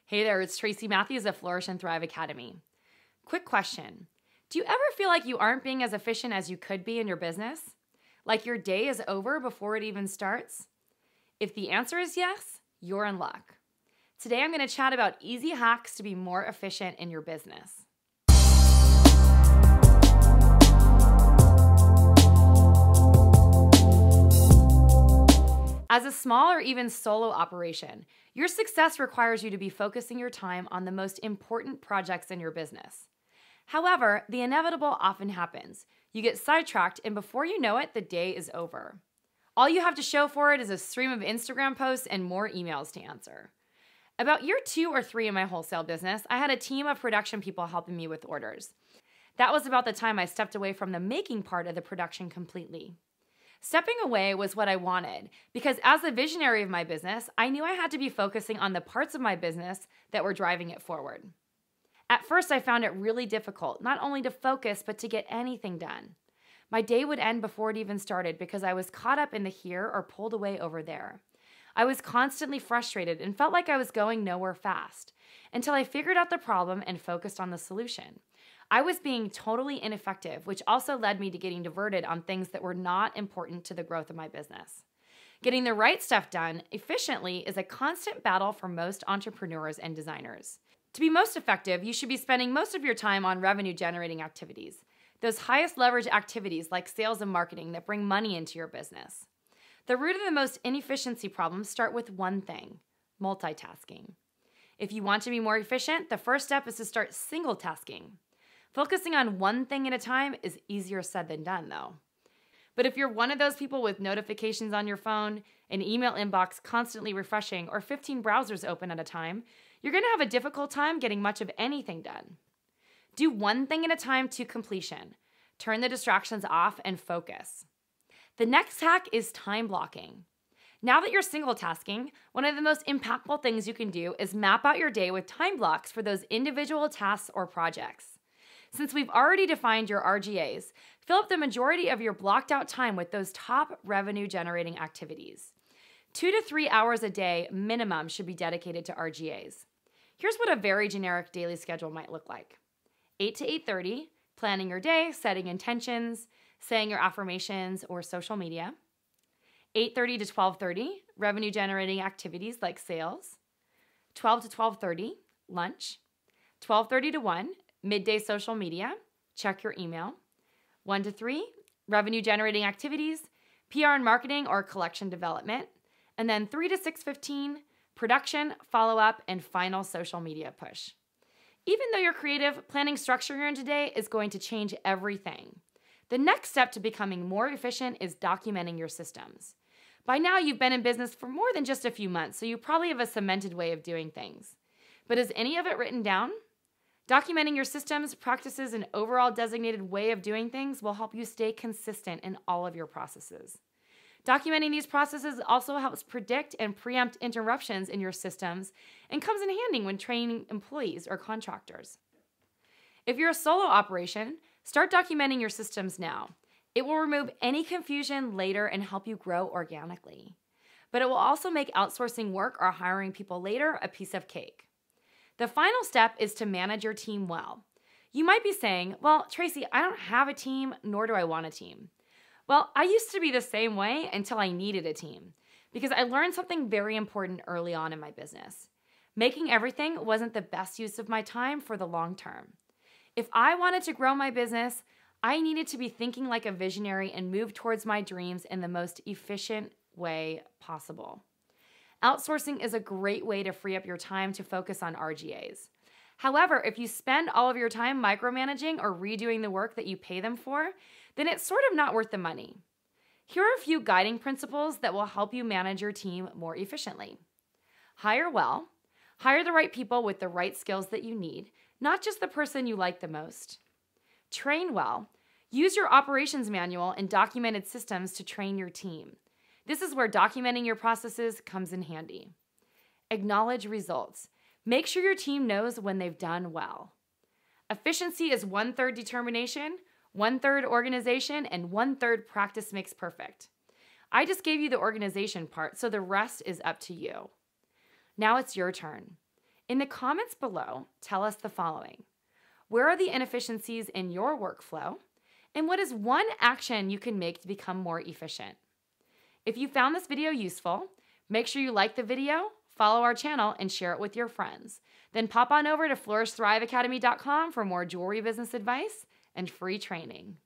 Hey there, it's Tracy Matthews of Flourish and Thrive Academy. Quick question. Do you ever feel like you aren't being as efficient as you could be in your business? Like your day is over before it even starts? If the answer is yes, you're in luck. Today I'm going to chat about easy hacks to be more efficient in your business. As a small or even solo operation, your success requires you to be focusing your time on the most important projects in your business. However, the inevitable often happens. You get sidetracked, and before you know it, the day is over. All you have to show for it is a stream of Instagram posts and more emails to answer. About year 2 or 3 in my wholesale business, I had a team of production people helping me with orders. That was about the time I stepped away from the making part of the production completely. Stepping away was what I wanted because as the visionary of my business, I knew I had to be focusing on the parts of my business that were driving it forward. At first, I found it really difficult, not only to focus, but to get anything done. My day would end before it even started because I was caught up in the here or pulled away over there. I was constantly frustrated and felt like I was going nowhere fast until I figured out the problem and focused on the solution. I was being totally ineffective, which also led me to getting diverted on things that were not important to the growth of my business. Getting the right stuff done efficiently is a constant battle for most entrepreneurs and designers. To be most effective, you should be spending most of your time on revenue-generating activities, those highest leverage activities like sales and marketing that bring money into your business. The root of the most inefficiency problems start with one thing: multitasking. If you want to be more efficient, the first step is to start single tasking. Focusing on one thing at a time is easier said than done, though. But if you're one of those people with notifications on your phone, an email inbox constantly refreshing, or 15 browsers open at a time, you're going to have a difficult time getting much of anything done. Do one thing at a time to completion. Turn the distractions off and focus. The next hack is time blocking. Now that you're single tasking, one of the most impactful things you can do is map out your day with time blocks for those individual tasks or projects. Since we've already defined your RGAs, fill up the majority of your blocked out time with those top revenue generating activities. 2 to 3 hours a day minimum should be dedicated to RGAs. Here's what a very generic daily schedule might look like. 8 to 8:30, planning your day, setting intentions, saying your affirmations or social media. 8:30 to 12:30, revenue generating activities like sales. 12 to 12:30, lunch. 12:30 to 1, midday social media, check your email. 1 to 3, revenue generating activities, PR and marketing or collection development. And then 3 to 6:15, production, follow-up, and final social media push. Even though you're creative, planning structure your day is going to change everything. The next step to becoming more efficient is documenting your systems. By now, you've been in business for more than just a few months, so you probably have a cemented way of doing things. But is any of it written down? Documenting your systems, practices, and overall designated way of doing things will help you stay consistent in all of your processes. Documenting these processes also helps predict and preempt interruptions in your systems and comes in handy when training employees or contractors. If you're a solo operation, start documenting your systems now. It will remove any confusion later and help you grow organically. But it will also make outsourcing work or hiring people later a piece of cake. The final step is to manage your team well. You might be saying, well, Tracy, I don't have a team, nor do I want a team. Well, I used to be the same way until I needed a team because I learned something very important early on in my business. Making everything wasn't the best use of my time for the long term. If I wanted to grow my business, I needed to be thinking like a visionary and move towards my dreams in the most efficient way possible. Outsourcing is a great way to free up your time to focus on RGAs. However, if you spend all of your time micromanaging or redoing the work that you pay them for, then it's sort of not worth the money. Here are a few guiding principles that will help you manage your team more efficiently. Hire well. Hire the right people with the right skills that you need, not just the person you like the most. Train well. Use your operations manual and documented systems to train your team. This is where documenting your processes comes in handy. Acknowledge results. Make sure your team knows when they've done well. Efficiency is 1/3 determination, 1/3 organization, and 1/3 practice makes perfect. I just gave you the organization part, so the rest is up to you. Now it's your turn. In the comments below, tell us the following. Where are the inefficiencies in your workflow? And what is one action you can make to become more efficient? If you found this video useful, make sure you like the video, follow our channel, and share it with your friends. Then pop on over to flourishthriveacademy.com for more jewelry business advice and free training.